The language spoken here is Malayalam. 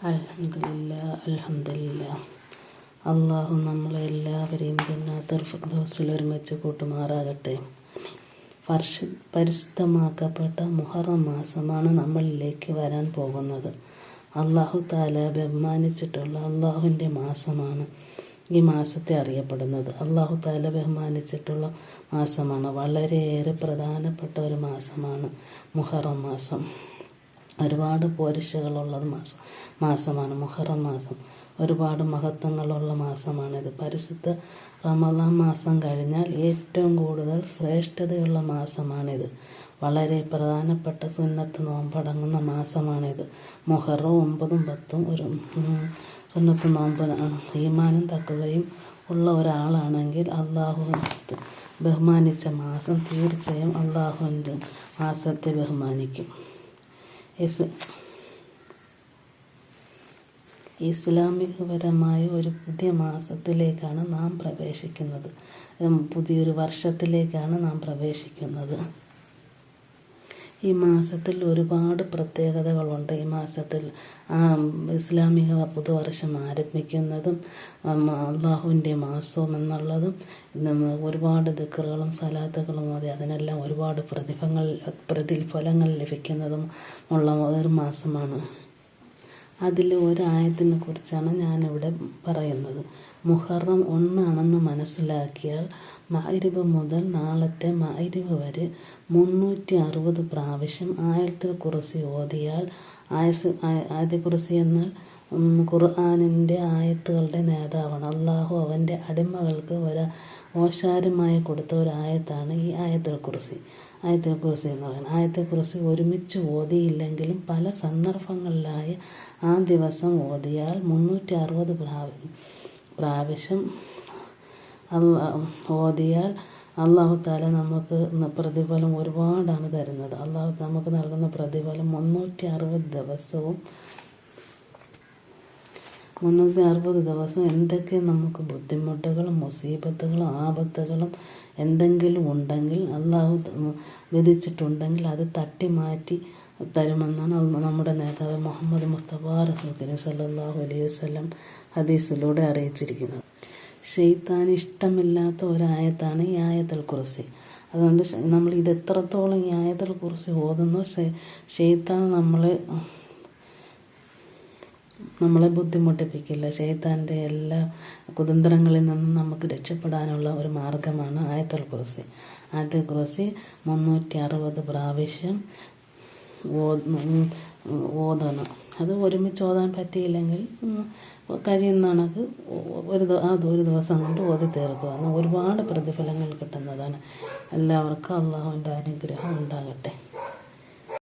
അൽഹംദുലില്ലാ. അള്ളാഹു നമ്മളെല്ലാവരെയും ജന്നാത്തുൽ ഫിർദൗസിൽ ഒരുമിച്ച് കൂട്ടുമാറാകട്ടെ. പരിശുദ്ധമാക്കപ്പെട്ട മുഹറം മാസമാണ് നമ്മളിലേക്ക് വരാൻ പോകുന്നത്. അള്ളാഹു താല ബഹുമാനിച്ചിട്ടുള്ള അള്ളാഹുവിൻ്റെ മാസമാണ് ഈ മാസത്തെ അറിയപ്പെടുന്നത്. അള്ളാഹു താല ബഹുമാനിച്ചിട്ടുള്ള മാസമാണ്. വളരെയേറെ പ്രധാനപ്പെട്ട ഒരു മാസമാണ് മുഹറം മാസം. ഒരുപാട് പോരിശകളുള്ള മാസമാണ് മുഹറം മാസം. ഒരുപാട് മഹത്വങ്ങളുള്ള മാസമാണിത്. പരിശുദ്ധ റമദാൻ മാസം കഴിഞ്ഞാൽ ഏറ്റവും കൂടുതൽ ശ്രേഷ്ഠതയുള്ള മാസമാണിത്. വളരെ പ്രധാനപ്പെട്ട സുന്നത്ത് നോമ്പടങ്ങുന്ന മാസമാണിത്. മുഹറം 9, 10 ഒരു സുന്നത്ത് നോമ്പാണ്. ഈമാനും തഖ്വയും ഉള്ള ഒരാളാണെങ്കിൽ അള്ളാഹു ബഹുമാനിച്ച മാസം തീർച്ചയായും അള്ളാഹുവിൻ്റെ മാസത്തെ ബഹുമാനിക്കും. ഇസ്ലാമികപരമായ ഒരു പുതിയ മാസത്തിലേക്കാണ് നാം പ്രവേശിക്കുന്നത്. പുതിയൊരു വർഷത്തിലേക്കാണ് നാം പ്രവേശിക്കുന്നത്. ഈ മാസത്തിൽ ഒരുപാട് പ്രത്യേകതകളുണ്ട്. ഈ മാസത്തിൽ ഇസ്ലാമിക പുതുവർഷം ആരംഭിക്കുന്നതും അള്ളാഹുവിൻ്റെ മാസവും എന്നുള്ളതും ഒരുപാട് ദിക്റുകളും സലാത്തുകളും മതി അതിനെല്ലാം ഒരുപാട് പ്രതിഫലങ്ങൾ ലഭിക്കുന്നതും ഉള്ള ഒരു മാസമാണ്. അതിൽ ഒരായത്തിനെ കുറിച്ചാണ് ഞാനിവിടെ പറയുന്നത്. മുഹറം 1 മനസ്സിലാക്കിയാൽ മഗ്‌രിബ് മുതൽ നാളത്തെ മഗ്‌രിബ് വരെ 360 പ്രാവശ്യം ആയത്തുൽ കുർസി ഓതിയാൽ, ആയത്തുൽ കുർസി എന്നാൽ ഖുർആനിൻ്റെ ആയത്തുകളുടെ നേതാവാണ്. അള്ളാഹു അവൻ്റെ അടിമകൾക്ക് ഓശാരമായി കൊടുത്ത ഒരു ആയത്താണ് ഈ ആയത്തുൽ കുർസി. ആയത്തുൽ കുർസി എന്ന് പറയുന്നത്, ആയത്തുൽ കുർസി ഒരുമിച്ച് ഓതിയില്ലെങ്കിലും പല സന്ദർഭങ്ങളിലായി ആ ദിവസം ഓതിയാൽ 360 പ്രാവശ്യം ഓതിയാൽ അള്ളാഹു താല നമുക്ക് പ്രതിഫലം ഒരുപാടാണ് തരുന്നത്. അള്ളാഹു നമുക്ക് നൽകുന്ന പ്രതിഫലം 360 ദിവസവും 360 ദിവസം എന്തൊക്കെ നമുക്ക് ബുദ്ധിമുട്ടുകളും മുസീബത്തുകളും ആപത്തുകളും എന്തെങ്കിലും ഉണ്ടെങ്കിൽ അള്ളാഹു വിധിച്ചിട്ടുണ്ടെങ്കിൽ അത് തട്ടി മാറ്റി തരുമെന്നാണ് നമ്മുടെ നേതാവ് മുഹമ്മദ് മുസ്തഫ റസൂൽ കരീം സല്ലല്ലാഹു അലൈഹി വസല്ലം ഹദീസിലൂടെ അറിയിച്ചിരിക്കുന്നത്. ശൈത്താൻ ഇഷ്ടമില്ലാത്ത ഒരായത്താണ് ഈ ആയത്തുൽ കുർസി. അതുകൊണ്ട് നമ്മൾ ഇത് എത്രത്തോളം ഈ ആയത്തുൽ കുർസി ഓതുന്നു, ശൈത്താൻ നമ്മളെ ബുദ്ധിമുട്ടിപ്പിക്കില്ല. ശൈത്താൻ്റെ എല്ലാ കുതന്ത്രങ്ങളിൽ നിന്നും നമുക്ക് രക്ഷപ്പെടാനുള്ള ഒരു മാർഗമാണ് ആയത്തുൽ കുർസി. ആയത്തുൽ കുർസി 360 പ്രാവശ്യം ഓതണം. അത് ഒരുമിച്ച് ഓതാൻ പറ്റിയില്ലെങ്കിൽ കഴിയുന്ന കണക്ക് ഒരു ദിവസം കൊണ്ട് ഓതി തീർക്കുക. ഒരുപാട് പ്രതിഫലങ്ങൾ കിട്ടുന്നതാണ്. എല്ലാവർക്കും അള്ളാഹുവിൻ്റെ അനുഗ്രഹം ഉണ്ടാകട്ടെ.